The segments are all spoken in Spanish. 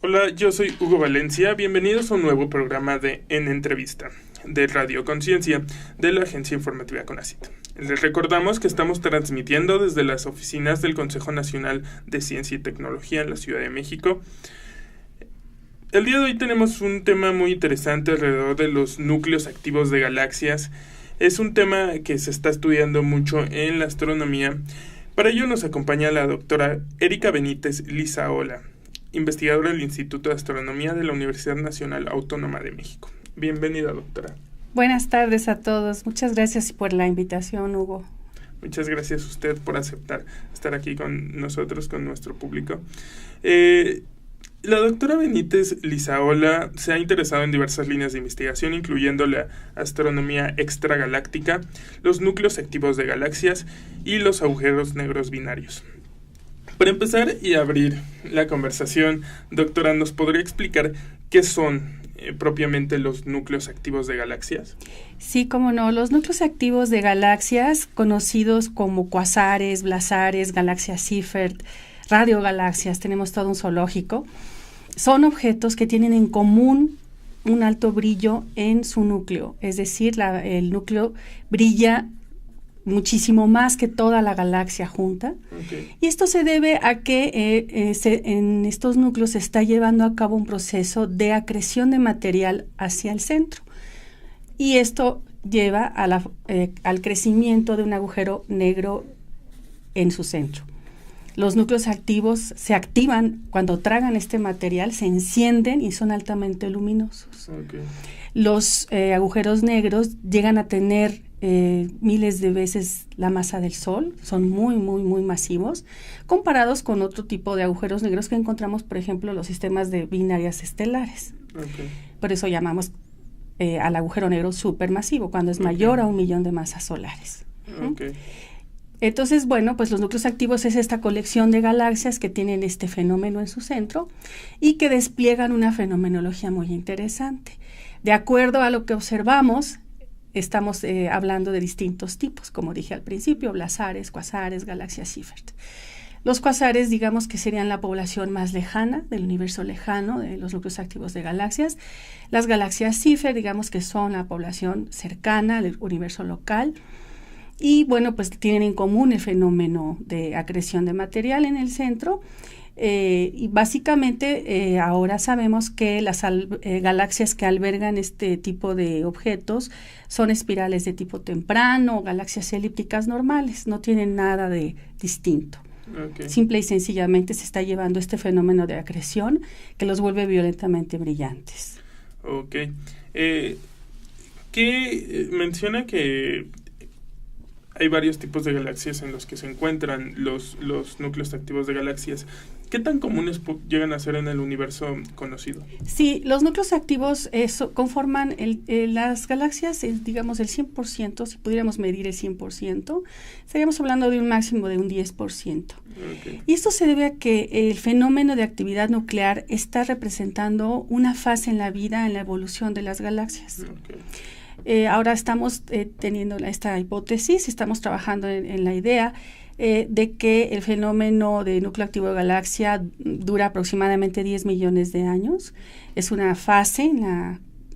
Hola, yo soy Hugo Valencia. Bienvenidos a un nuevo programa de En Entrevista de Radio Conciencia de la Agencia Informativa CONACYT. Les recordamos que estamos transmitiendo desde las oficinas del Consejo Nacional de Ciencia y Tecnología en la Ciudad de México. El día de hoy tenemos un tema muy interesante alrededor de los núcleos activos de galaxias. Es un tema que se está estudiando mucho en la astronomía. Para ello nos acompaña la doctora Erika Benítez Lizaola, investigadora del Instituto de Astronomía de la Universidad Nacional Autónoma de México. Bienvenida, doctora. Buenas tardes a todos. Muchas gracias por la invitación, Hugo. Muchas gracias a usted por aceptar estar aquí con nosotros, con nuestro público. La doctora Benítez Lizaola se ha interesado en diversas líneas de investigación, incluyendo la astronomía extragaláctica, los núcleos activos de galaxias y los agujeros negros binarios. Para empezar y abrir la conversación, doctora, ¿nos podría explicar qué son propiamente los núcleos activos de galaxias? Sí, cómo no. Los núcleos activos de galaxias, conocidos como cuasares, blazares, galaxias Seyfert, radiogalaxias, tenemos todo un zoológico, son objetos que tienen en común un alto brillo en su núcleo, es decir, el núcleo brilla muchísimo más que toda la galaxia junta. Okay. Y esto se debe a que en estos núcleos se está llevando a cabo un proceso de acreción de material hacia el centro. Y esto lleva al crecimiento de un agujero negro en su centro. Los núcleos activos se activan cuando tragan este material, se encienden y son altamente luminosos. Okay. Los agujeros negros llegan a tener miles de veces la masa del Sol, son muy masivos, comparados con otro tipo de agujeros negros que encontramos, por ejemplo, los sistemas de binarias estelares. Okay. Por eso llamamos al agujero negro supermasivo, cuando es mayor a 1 millón de masas solares. Okay. Entonces, bueno, pues los núcleos activos es esta colección de galaxias que tienen este fenómeno en su centro y que despliegan una fenomenología muy interesante. De acuerdo a lo que observamos, estamos hablando de distintos tipos, como dije al principio, blazares, cuasares, galaxias Seyfert. Los cuasares, digamos que serían la población más lejana del universo lejano de los núcleos activos de galaxias. Las galaxias Seyfert, digamos que son la población cercana del universo local. Y bueno, pues tienen en común el fenómeno de acreción de material en el centro. Y básicamente ahora sabemos que las galaxias que albergan este tipo de objetos son espirales de tipo temprano, galaxias elípticas normales, no tienen nada de distinto. Okay. Simple y sencillamente se está llevando este fenómeno de acreción que los vuelve violentamente brillantes. Ok. Menciona que hay varios tipos de galaxias en los que se encuentran los núcleos activos de galaxias. ¿Qué tan comunes llegan a ser en el universo conocido? Sí, los núcleos activos conforman las galaxias, digamos, el 100%, si pudiéramos medir el 100%, estaríamos hablando de un máximo de un 10%. Okay. Y esto se debe a que el fenómeno de actividad nuclear está representando una fase en la vida, en la evolución de las galaxias. Okay. Ahora estamos teniendo esta hipótesis, estamos trabajando en la idea de que el fenómeno de núcleo activo de galaxia dura aproximadamente 10 millones de años. Es una fase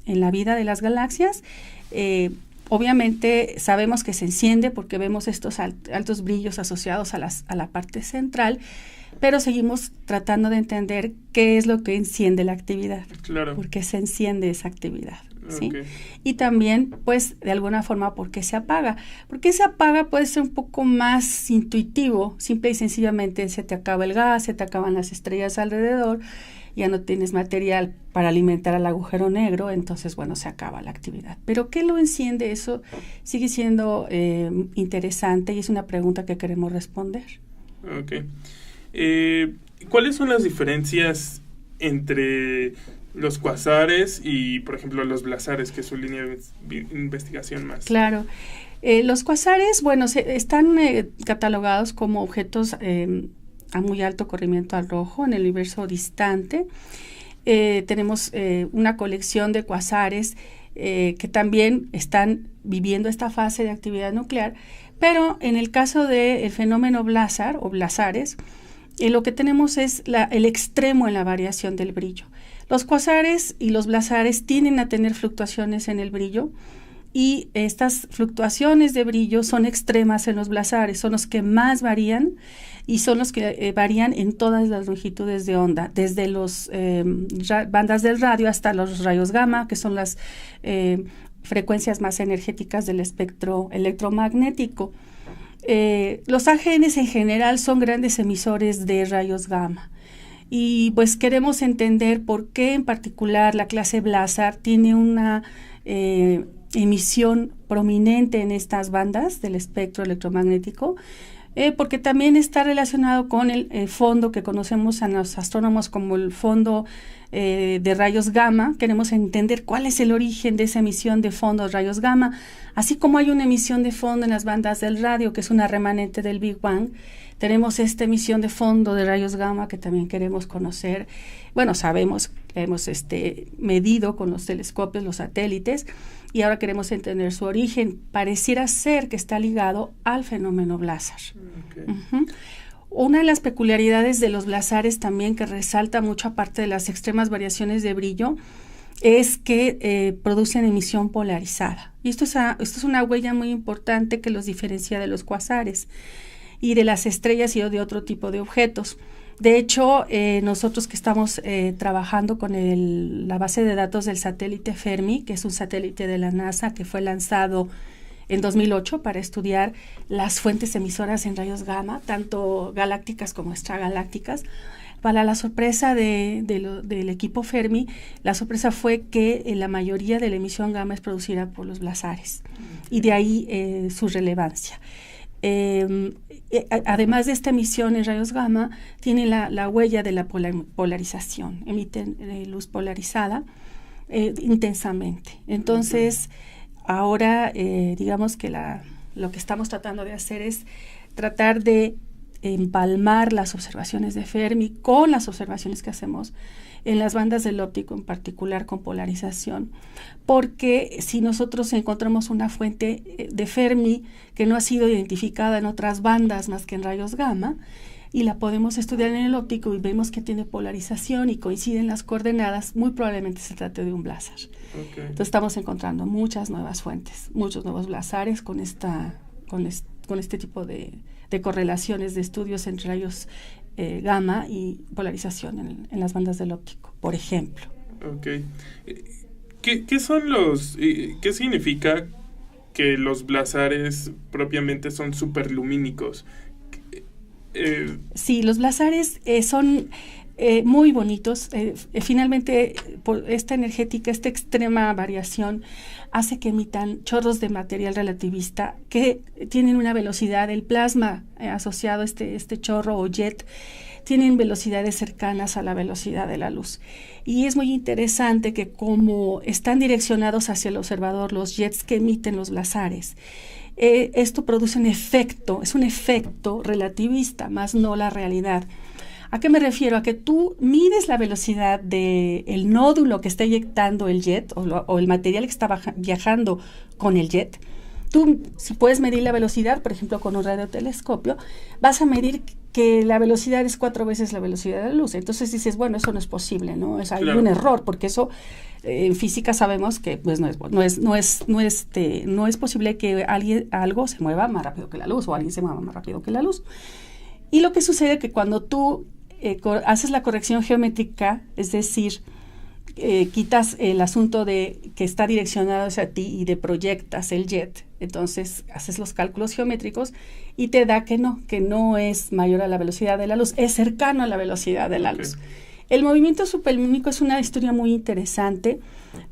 en la vida de las galaxias. Obviamente sabemos que se enciende porque vemos estos altos brillos asociados a la parte central, pero seguimos tratando de entender qué es lo que enciende la actividad. Claro. ¿Por qué se enciende esa actividad? ¿Sí? Okay. Y también, pues, de alguna forma, ¿por qué se apaga? Porque se apaga puede ser un poco más intuitivo, simple y sencillamente se te acaba el gas, se te acaban las estrellas alrededor, ya no tienes material para alimentar al agujero negro, entonces, bueno, se acaba la actividad. Pero ¿qué lo enciende? Eso sigue siendo interesante y es una pregunta que queremos responder. Ok. ¿Cuáles son las diferencias entre los cuasares y, por ejemplo, los blazares, que es su línea de investigación más? Claro. Los cuasares, bueno, están catalogados como objetos a muy alto corrimiento al rojo en el universo distante. Tenemos una colección de cuasares que también están viviendo esta fase de actividad nuclear, pero en el caso del fenómeno blazar o blazares, Y lo que tenemos es el extremo en la variación del brillo. Los cuasares y los blazares tienden a tener fluctuaciones en el brillo, y estas fluctuaciones de brillo son extremas en los blazares, son los que más varían y son los que varían en todas las longitudes de onda, desde las bandas del radio hasta los rayos gamma, que son las frecuencias más energéticas del espectro electromagnético. Los AGNs en general son grandes emisores de rayos gamma, y pues queremos entender por qué en particular la clase blazar tiene una emisión prominente en estas bandas del espectro electromagnético, porque también está relacionado con el fondo que conocemos a los astrónomos como el fondo de rayos gamma. Queremos entender cuál es el origen de esa emisión de fondo de rayos gamma, así como hay una emisión de fondo en las bandas del radio, que es una remanente del Big Bang. Tenemos esta emisión de fondo de rayos gamma que también queremos conocer. Bueno, sabemos, hemos medido con los telescopios, los satélites, y ahora queremos entender su origen. Pareciera ser que está ligado al fenómeno blazar. Okay. Uh-huh. Una de las peculiaridades de los blazares también, que resalta mucho aparte de las extremas variaciones de brillo, es que producen emisión polarizada. Y esto es una huella muy importante que los diferencia de los cuasares y de las estrellas y de otro tipo de objetos. De hecho, nosotros que estamos trabajando con la base de datos del satélite Fermi, que es un satélite de la NASA que fue lanzado en 2008 para estudiar las fuentes emisoras en rayos gamma, tanto galácticas como extragalácticas. Para la sorpresa del equipo Fermi, la sorpresa fue que la mayoría de la emisión gamma es producida por los blazares, y de ahí su relevancia. Además de esta emisión en rayos gamma, tiene la huella de la polarización, emiten luz polarizada intensamente. Entonces, ahora digamos que lo que estamos tratando de hacer es tratar de empalmar las observaciones de Fermi con las observaciones que hacemos en las bandas del óptico, en particular con polarización, porque si nosotros encontramos una fuente de Fermi que no ha sido identificada en otras bandas más que en rayos gamma, y la podemos estudiar en el óptico y vemos que tiene polarización y coinciden las coordenadas, muy probablemente se trate de un blazar. Okay. Entonces estamos encontrando muchas nuevas fuentes, muchos nuevos blazares con este tipo de correlaciones de estudios entre rayos gamma y polarización en las bandas del óptico, por ejemplo. Okay. ¿Qué significa que los blazares propiamente son superlumínicos? Sí, los blazares son muy bonitos. Finalmente, por esta energética, esta extrema variación hace que emitan chorros de material relativista que tienen una velocidad. El plasma asociado a este chorro o jet tienen velocidades cercanas a la velocidad de la luz. Y es muy interesante que como están direccionados hacia el observador los jets que emiten los blazares, esto produce un efecto, es un efecto relativista, más no la realidad. ¿A qué me refiero? A que tú mides la velocidad del nódulo que está eyectando el jet o el material que está viajando con el jet. Tú, si puedes medir la velocidad, por ejemplo, con un radiotelescopio, vas a medir que la velocidad es 4 veces la velocidad de la luz. Entonces dices, bueno, eso no es posible, ¿no? Hay un error, porque eso en física sabemos que pues no es posible que algo se mueva más rápido que la luz o alguien se mueva más rápido que la luz. Y lo que sucede es que cuando tú haces la corrección geométrica, es decir, quitas el asunto de que está direccionado hacia ti y de proyectas el jet, entonces haces los cálculos geométricos y te da que no es mayor a la velocidad de la luz, es cercano a la velocidad de la luz. El movimiento superlumínico es una historia muy interesante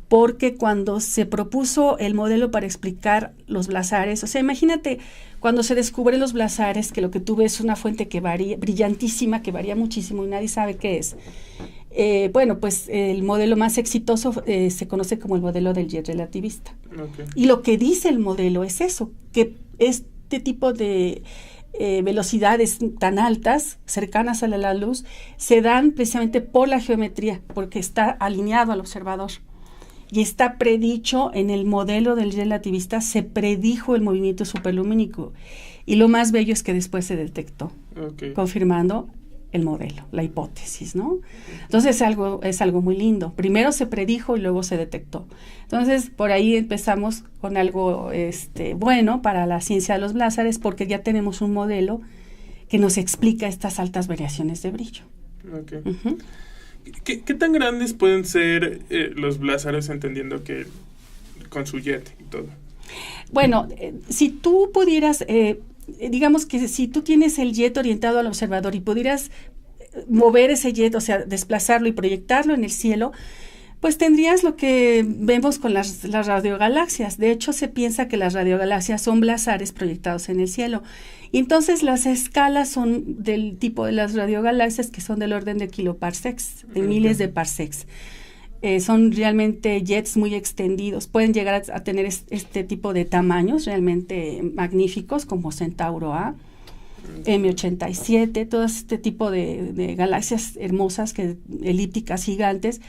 porque cuando se propuso el modelo para explicar los blazares, o sea, imagínate cuando se descubren los blazares, que lo que tú ves es una fuente que varía, brillantísima, que varía muchísimo y nadie sabe qué es. Bueno, pues el modelo más exitoso se conoce como el modelo del jet relativista. Okay. Y lo que dice el modelo es eso, que este tipo de velocidades tan altas, cercanas a la luz, se dan precisamente por la geometría, porque está alineado al observador. Y está predicho en el modelo del relativista, se predijo el movimiento superlumínico. Y lo más bello es que después se detectó, confirmando el modelo, la hipótesis, ¿no? Entonces es algo muy lindo. Primero se predijo y luego se detectó. Entonces, por ahí empezamos con algo bueno para la ciencia de los blázares, porque ya tenemos un modelo que nos explica estas altas variaciones de brillo. Okay. Uh-huh. ¿Qué tan grandes pueden ser los blázares, entendiendo que con su jet y todo? Bueno, si tú pudieras... digamos que si tú tienes el jet orientado al observador y pudieras mover ese jet, o sea, desplazarlo y proyectarlo en el cielo, pues tendrías lo que vemos con las radiogalaxias. De hecho, se piensa que las radiogalaxias son blázares proyectados en el cielo. Y entonces las escalas son del tipo de las radiogalaxias, que son del orden de kiloparsecs, de miles de parsecs. Son realmente jets muy extendidos, pueden llegar a tener este tipo de tamaños realmente magníficos, como Centauro A, M87, todo este tipo de galaxias hermosas, elípticas gigantes,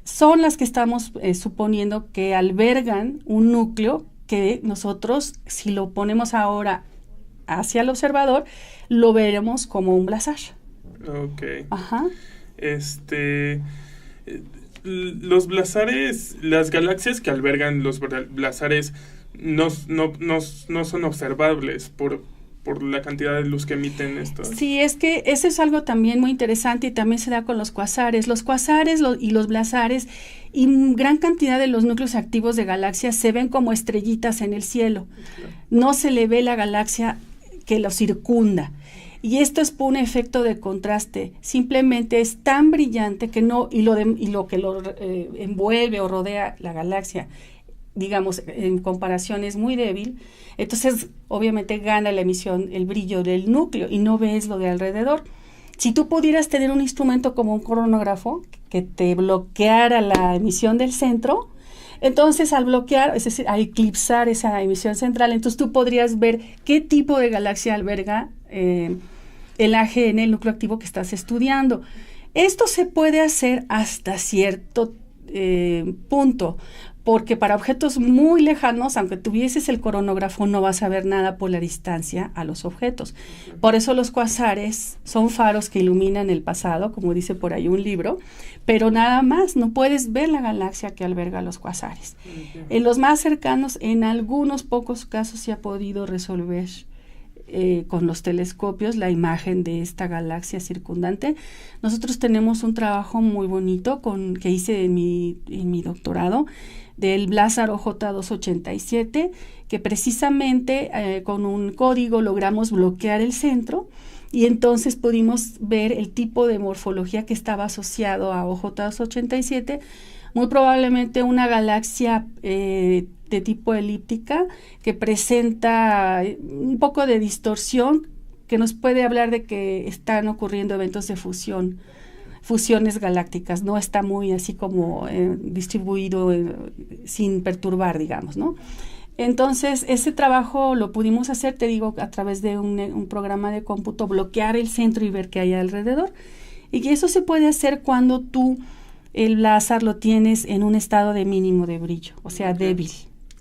son las que estamos suponiendo que albergan un núcleo que nosotros, si lo ponemos ahora hacia el observador, lo veremos como un blazar. Ok. Ajá. Los blázares, las galaxias que albergan los blázares no son observables por la cantidad de luz que emiten estos. Sí, es que eso es algo también muy interesante y también se da con los cuasares. Los cuasares y los blázares y gran cantidad de los núcleos activos de galaxias se ven como estrellitas en el cielo. Claro. No se le ve la galaxia que lo circunda. Y esto es por un efecto de contraste. Simplemente es tan brillante que lo que lo envuelve o rodea la galaxia, digamos, en comparación es muy débil. Entonces, obviamente gana la emisión, el brillo del núcleo y no ves lo de alrededor. Si tú pudieras tener un instrumento como un cronógrafo que te bloqueara la emisión del centro, entonces al bloquear, es decir, al eclipsar esa emisión central, entonces tú podrías ver qué tipo de galaxia alberga el AGN, el núcleo activo que estás estudiando. Esto se puede hacer hasta cierto punto, porque para objetos muy lejanos, aunque tuvieses el cronógrafo, no vas a ver nada por la distancia a los objetos. Por eso los cuasares son faros que iluminan el pasado, como dice por ahí un libro, pero nada más, no puedes ver la galaxia que alberga los cuasares. En los más cercanos, en algunos pocos casos se ha podido resolver con los telescopios la imagen de esta galaxia circundante. Nosotros tenemos un trabajo muy bonito que hice en mi doctorado del blázaro J287, que precisamente con un código logramos bloquear el centro y entonces pudimos ver el tipo de morfología que estaba asociado a J287, muy probablemente una galaxia de tipo elíptica que presenta un poco de distorsión, que nos puede hablar de que están ocurriendo eventos de fusiones galácticas, no está muy así como distribuido sin perturbar, digamos, ¿no? Entonces, ese trabajo lo pudimos hacer, te digo, a través de un programa de cómputo, bloquear el centro y ver qué hay alrededor. Y eso se puede hacer cuando tú el blázar lo tienes en un estado de mínimo de brillo, o sea, débil.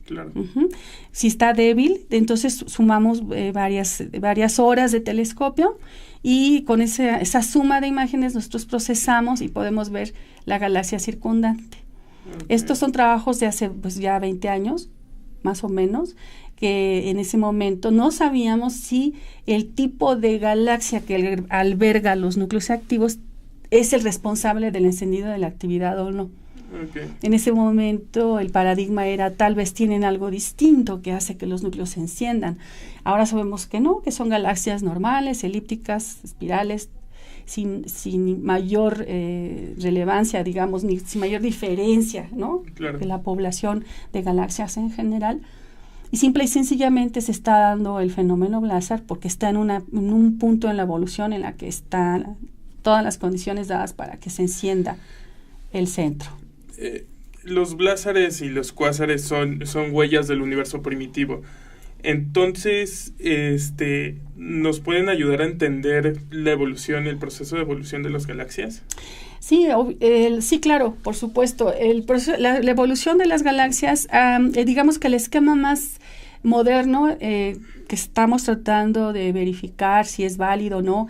Claro. Uh-huh. Si está débil, entonces sumamos varias horas de telescopio y con esa suma de imágenes nosotros procesamos y podemos ver la galaxia circundante. Okay. Estos son trabajos de hace ya 20 años, más o menos, que en ese momento no sabíamos si el tipo de galaxia que alberga los núcleos activos es el responsable del encendido de la actividad o no. Okay. En ese momento el paradigma era tal vez tienen algo distinto que hace que los núcleos se enciendan. Ahora sabemos que no, que son galaxias normales, elípticas, espirales, sin mayor relevancia, digamos, ni sin mayor diferencia, ¿no? Claro. De la población de galaxias en general. Y simple y sencillamente se está dando el fenómeno blázar porque está en un punto en la evolución en la que están todas las condiciones dadas para que se encienda el centro. Los blázares y los cuásares son huellas del universo primitivo. Entonces, ¿nos pueden ayudar a entender la evolución, el proceso de evolución de las galaxias? Sí, sí, claro, por supuesto. La evolución de las galaxias, digamos que el esquema más moderno que estamos tratando de verificar si es válido o no,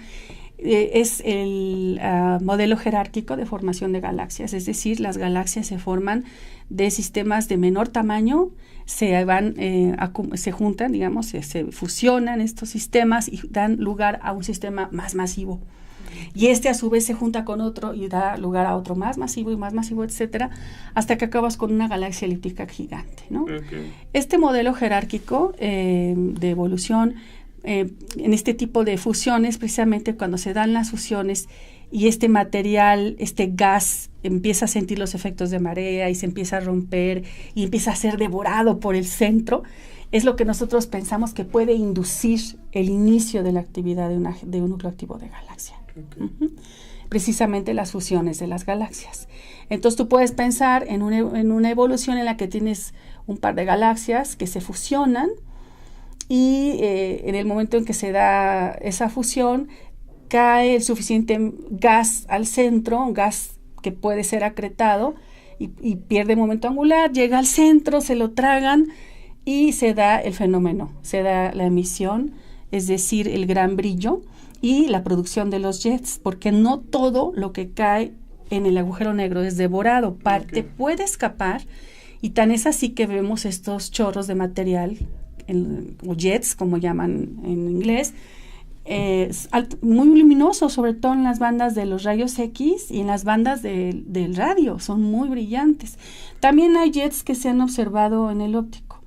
es el modelo jerárquico de formación de galaxias, es decir, las galaxias se forman de sistemas de menor tamaño, se juntan, digamos, se fusionan estos sistemas y dan lugar a un sistema más masivo. Y a su vez se junta con otro y da lugar a otro más masivo, etcétera, hasta que acabas con una galaxia elíptica gigante, ¿no? Okay. Este modelo jerárquico de evolución, en este tipo de fusiones, precisamente cuando se dan las fusiones y este material, este gas, empieza a sentir los efectos de marea y se empieza a romper y empieza a ser devorado por el centro, es lo que nosotros pensamos que puede inducir el inicio de la actividad de un núcleo activo de galaxia. Okay. Precisamente las fusiones de las galaxias. Entonces tú puedes pensar en una evolución en la que tienes un par de galaxias que se fusionan y en el momento en que se da esa fusión cae el suficiente gas al centro, un gas que puede ser acretado y pierde momento angular, llega al centro, se lo tragan y se da el fenómeno, se da la emisión, es decir, el gran brillo y la producción de los jets, porque no todo lo que cae en el agujero negro es devorado, parte puede escapar, y tan es así que vemos estos chorros de material, o jets, como llaman en inglés, muy luminosos, sobre todo en las bandas de los rayos X y en las bandas del radio, son muy brillantes. También hay jets que se han observado en el óptico.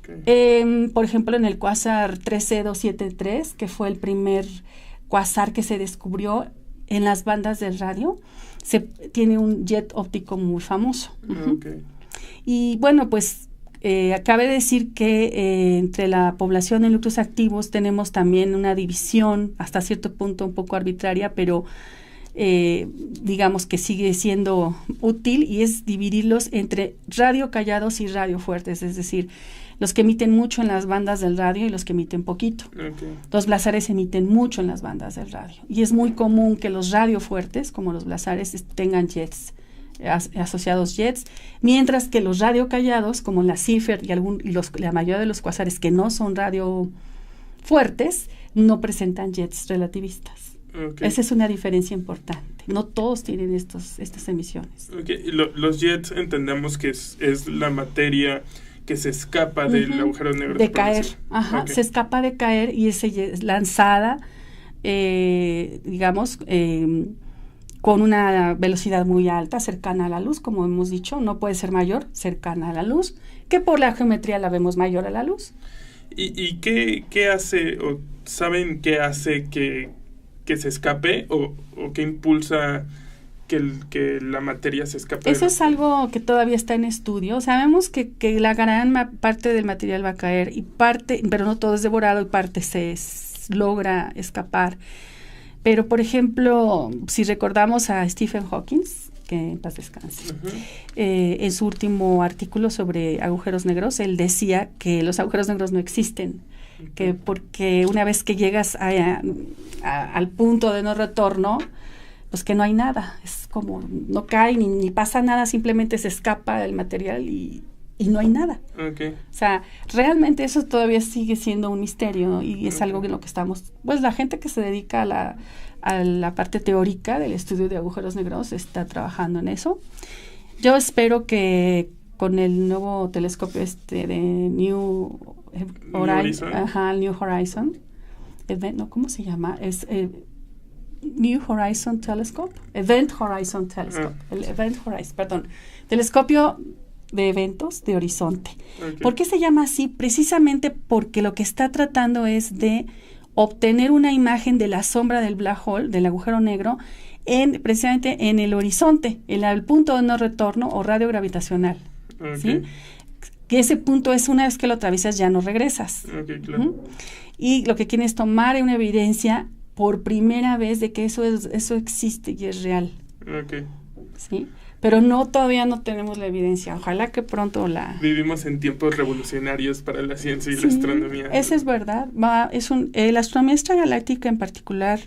Por ejemplo, en el cuásar 3C273, que fue el primer cuásar que se descubrió en las bandas del radio, tiene un jet óptico muy famoso. Okay. Y bueno, pues cabe decir que entre la población de núcleos activos tenemos también una división, hasta cierto punto un poco arbitraria, pero digamos que sigue siendo útil, y es dividirlos entre radio callados y radio fuertes, es decir, los que emiten mucho en las bandas del radio y los que emiten poquito. Okay. Los blazares emiten mucho en las bandas del radio, y es muy común que los radiofuertes, como los blazares, tengan jets, asociados jets, mientras que los radiocallados, como la Seyfert y la mayoría de los cuásares que no son radiofuertes, no presentan jets relativistas. Okay. Esa es una diferencia importante. No todos tienen estas emisiones. Okay. Los jets entendemos que es la materia que se escapa del agujero negro. De caer, okay. Se escapa de caer y es lanzada, digamos, con una velocidad muy alta, cercana a la luz, como hemos dicho, no puede ser mayor, cercana a la luz, que por la geometría la vemos mayor a la luz. ¿Y qué hace, o saben qué hace que se escape, o qué impulsa que la materia se escape? Eso es algo que todavía está en estudio. Sabemos que la gran parte del material va a caer, pero no todo es devorado, y parte se logra escapar. Pero, por ejemplo, si recordamos a Stephen Hawking, que en paz descanse, en su último artículo sobre agujeros negros, él decía que los agujeros negros no existen, que porque una vez que llegas al punto de no retorno, pues que no hay nada, es como no cae ni pasa nada, simplemente se escapa el material y no hay nada. Okay. O sea, realmente eso todavía sigue siendo un misterio, y es algo en lo que estamos, pues la gente que se dedica a la parte teórica del estudio de agujeros negros está trabajando en eso. Yo espero que con el nuevo telescopio de New Horizon, ¿cómo se llama? Es New Horizon Telescope, Event Horizon Telescope, telescopio de eventos de horizonte. Okay. ¿Por qué se llama así? Precisamente porque lo que está tratando es de obtener una imagen de la sombra del black hole, del agujero negro, precisamente en el horizonte, en el punto de no retorno o radio gravitacional. Okay. ¿Sí? Que ese punto es, una vez que lo atraviesas ya no regresas. Okay, claro. Y lo que quieren es tomar una evidencia por primera vez de que eso existe y es real. Okay. ¿Sí? Pero todavía no tenemos la evidencia. Ojalá que pronto Vivimos en tiempos revolucionarios para la ciencia y la astronomía. Eso es verdad. La astronomía extragaláctica en particular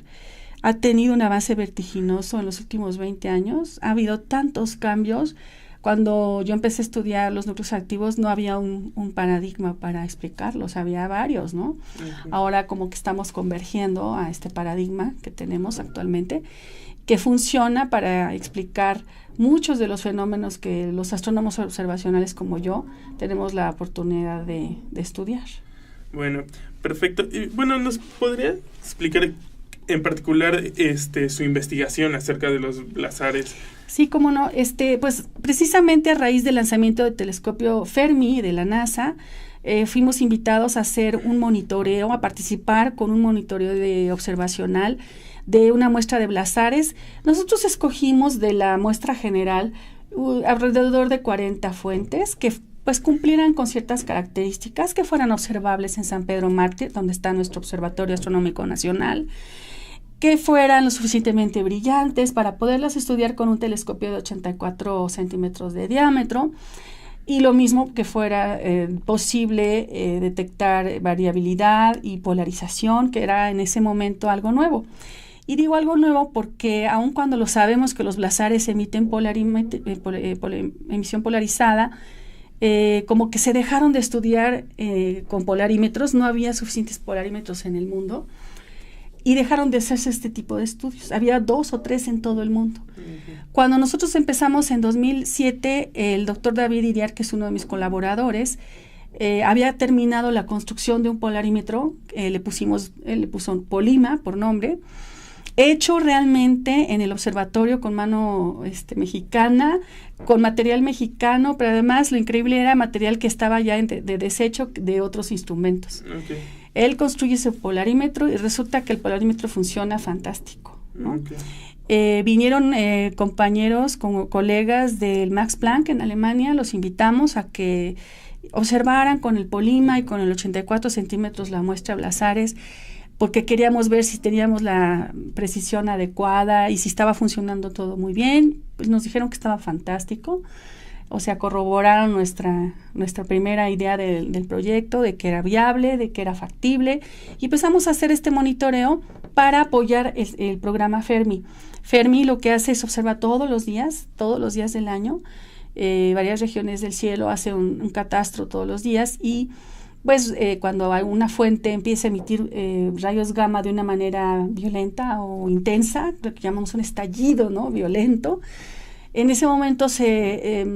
ha tenido un avance vertiginoso en los últimos 20 años. Ha habido tantos cambios. Cuando yo empecé a estudiar los núcleos activos no había un paradigma para explicarlos, había varios, ¿no? Uh-huh. Ahora como que estamos convergiendo a este paradigma que tenemos actualmente, que funciona para explicar muchos de los fenómenos que los astrónomos observacionales como yo tenemos la oportunidad de estudiar. Bueno, perfecto. Y bueno, ¿nos podría explicar en particular su investigación acerca de los blazares? Sí, cómo no. Pues precisamente a raíz del lanzamiento del telescopio Fermi de la NASA, fuimos invitados a hacer un monitoreo, a participar con un monitoreo observacional de una muestra de blazares. Nosotros escogimos de la muestra general alrededor de 40 fuentes que pues cumplieran con ciertas características que fueran observables en San Pedro Mártir, donde está nuestro Observatorio Astronómico Nacional, que fueran lo suficientemente brillantes para poderlas estudiar con un telescopio de 84 centímetros de diámetro, y lo mismo que fuera posible detectar variabilidad y polarización, que era en ese momento algo nuevo. Y digo algo nuevo porque aun cuando lo sabemos que los blazares emiten emisión polarizada, como que se dejaron de estudiar con polarímetros, no había suficientes polarímetros en el mundo, y dejaron de hacerse este tipo de estudios. Había 2 o 3 en todo el mundo. Uh-huh. Cuando nosotros empezamos en 2007, el doctor David Iriart, que es uno de mis colaboradores, había terminado la construcción de un polarímetro, él le puso Polima por nombre, hecho realmente en el observatorio con mano mexicana, con material mexicano, pero además lo increíble era material que estaba ya de desecho de otros instrumentos. Okay. Él construye ese polarímetro y resulta que el polarímetro funciona fantástico, ¿no? Okay. Vinieron compañeros, colegas del Max Planck en Alemania, los invitamos a que observaran con el Polima y con el 84 centímetros la muestra de blazares, porque queríamos ver si teníamos la precisión adecuada y si estaba funcionando todo muy bien. Pues nos dijeron que estaba fantástico. O sea, corroboraron nuestra primera idea del proyecto, de que era viable, de que era factible, y empezamos a hacer este monitoreo para apoyar el programa Fermi. Fermi lo que hace es observa todos los días del año, varias regiones del cielo, hace un catastro todos los días, y pues cuando una fuente empieza a emitir rayos gamma de una manera violenta o intensa, lo que llamamos un estallido, ¿no?, violento, en ese momento se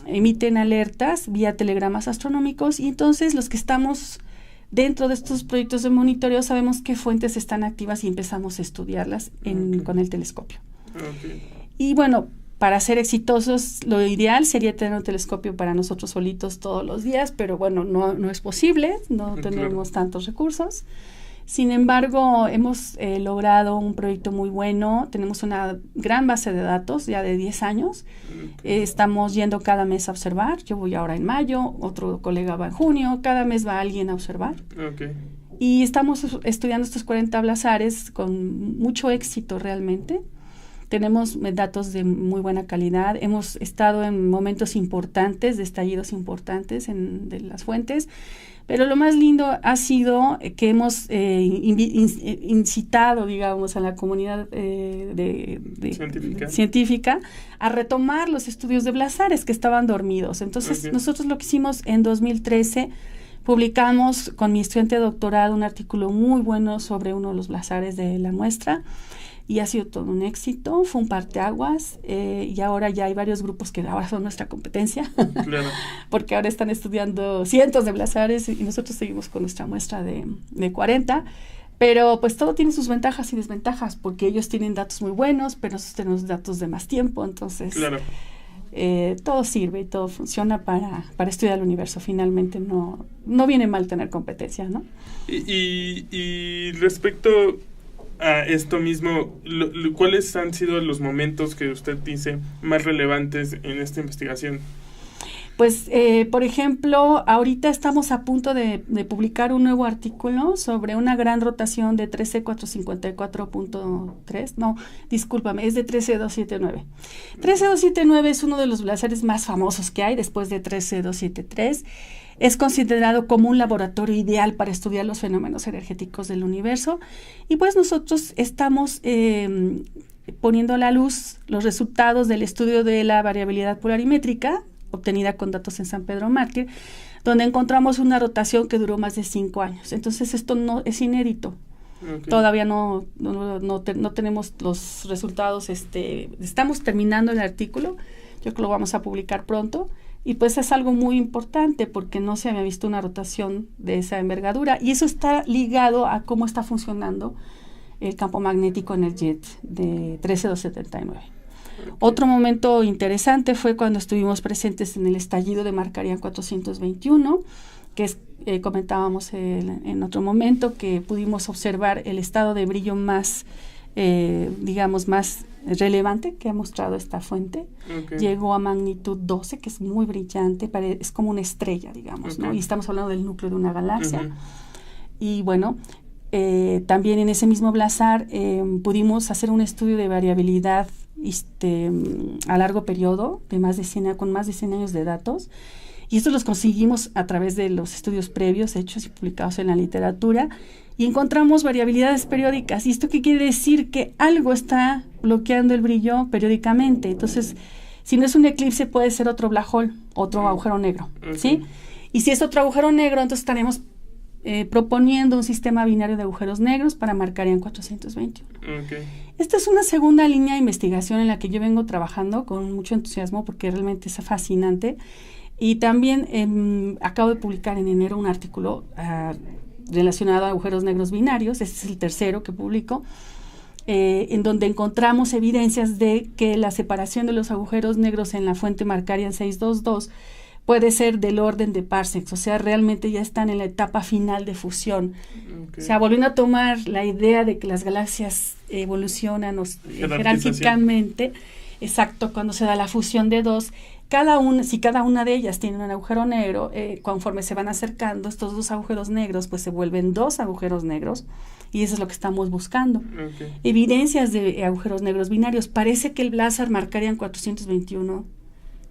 emiten alertas vía telegramas astronómicos, y entonces los que estamos dentro de estos proyectos de monitoreo sabemos qué fuentes están activas y empezamos a estudiarlas con el telescopio. Okay. Y bueno, para ser exitosos, lo ideal sería tener un telescopio para nosotros solitos todos los días, pero bueno, no es posible, no tenemos tantos recursos. Sin embargo, hemos logrado un proyecto muy bueno, tenemos una gran base de datos ya de 10 años, estamos yendo cada mes a observar, yo voy ahora en mayo, otro colega va en junio, cada mes va alguien a observar. Okay. Y estamos estudiando estos 40 blazares con mucho éxito realmente. Tenemos datos de muy buena calidad, hemos estado en momentos importantes, de estallidos importantes de las fuentes, pero lo más lindo ha sido que hemos incitado, digamos, a la comunidad científica a retomar los estudios de blazares que estaban dormidos. Entonces, nosotros lo que hicimos en 2013, publicamos con mi estudiante de doctorado un artículo muy bueno sobre uno de los blazares de la muestra, y ha sido todo un éxito, fue un parteaguas, y ahora ya hay varios grupos que ahora son nuestra competencia, claro. Porque ahora están estudiando cientos de blazares y nosotros seguimos con nuestra muestra de 40, pero pues todo tiene sus ventajas y desventajas, porque ellos tienen datos muy buenos, pero nosotros tenemos datos de más tiempo, entonces claro. Todo sirve y todo funciona para estudiar el universo. Finalmente no viene mal tener competencia, ¿no? Y respecto a esto mismo, ¿cuáles han sido los momentos que usted dice más relevantes en esta investigación? Pues, por ejemplo, ahorita estamos a punto de publicar un nuevo artículo sobre una gran rotación de 13454.3, no, discúlpame, es de 13279. 13279 es uno de los blazares más famosos que hay después de 13273. Es considerado como un laboratorio ideal para estudiar los fenómenos energéticos del universo. Y pues nosotros estamos poniendo a la luz los resultados del estudio de la variabilidad polarimétrica, obtenida con datos en San Pedro Mártir, donde encontramos una rotación que duró más de 5 años. Entonces esto no es inédito. Okay. Todavía no tenemos los resultados. Estamos terminando el artículo. Yo creo que lo vamos a publicar pronto. Y pues es algo muy importante porque no se había visto una rotación de esa envergadura. Y eso está ligado a cómo está funcionando el campo magnético en el JET de 13279. Okay. Otro momento interesante fue cuando estuvimos presentes en el estallido de Markarian 421, que es, comentábamos en otro momento, que pudimos observar el estado de brillo más, más relevante que ha mostrado esta fuente. Okay. Llegó a magnitud 12, que es muy brillante, es como una estrella, digamos, okay, ¿no? Y estamos hablando del núcleo de una galaxia. Uh-huh. Y bueno, también en ese mismo blazar pudimos hacer un estudio de variabilidad a largo periodo, con más de 100 años de datos, y estos los conseguimos a través de los estudios previos hechos y publicados en la literatura, y encontramos variabilidades periódicas. ¿Y esto qué quiere decir? Que algo está bloqueando el brillo periódicamente. Entonces, si no es un eclipse, puede ser otro black hole, otro agujero negro, okay, ¿sí? Y si es otro agujero negro, entonces estaremos proponiendo un sistema binario de agujeros negros para Markarian 421. Okay. Esta es una segunda línea de investigación en la que yo vengo trabajando con mucho entusiasmo porque realmente es fascinante. Y también acabo de publicar en enero un artículo relacionado a agujeros negros binarios. Este es el tercero que publico, en donde encontramos evidencias de que la separación de los agujeros negros en la fuente Markarian 622 puede ser del orden de parsecs, o sea, realmente ya están en la etapa final de fusión. Okay. O sea, volviendo a tomar la idea de que las galaxias evolucionan jerárquicamente, exacto, cuando se da la fusión de dos, si cada una de ellas tiene un agujero negro, conforme se van acercando, estos dos agujeros negros, pues se vuelven dos agujeros negros, y eso es lo que estamos buscando. Okay. Evidencias de agujeros negros binarios. Parece que el blazar Markarian 421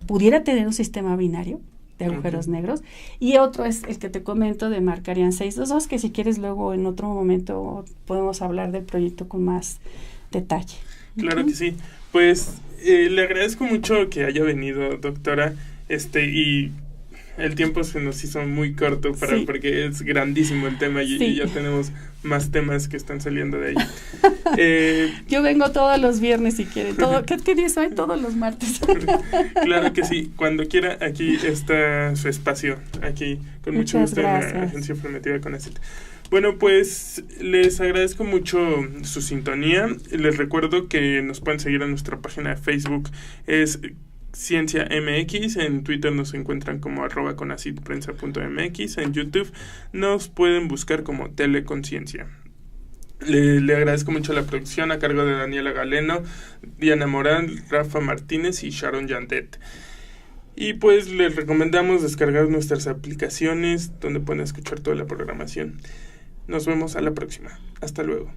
pudiera tener un sistema binario de agujeros okay, negros, y otro es el que te comento de Markarian 622, que si quieres luego en otro momento podemos hablar del proyecto con más detalle. Claro que sí. Pues le agradezco mucho que haya venido, doctora, y el tiempo se nos hizo muy corto porque es grandísimo el tema y ya tenemos más temas que están saliendo de ahí. Yo vengo todos los viernes si quiere. ¿Qué día soy? Todos los martes. Claro que sí. Cuando quiera, aquí está su espacio. Aquí, con mucho gusto, gracias, en la Agencia Informativa CONACYT. Bueno, pues les agradezco mucho su sintonía. Les recuerdo que nos pueden seguir en nuestra página de Facebook. Es Ciencia MX, en Twitter nos encuentran como @conacitprensa.mx, en YouTube nos pueden buscar como Teleconciencia. Le agradezco mucho la producción a cargo de Daniela Galeno, Diana Morán, Rafa Martínez y Sharon Yandet. Y pues les recomendamos descargar nuestras aplicaciones donde pueden escuchar toda la programación. Nos vemos a la próxima. Hasta luego.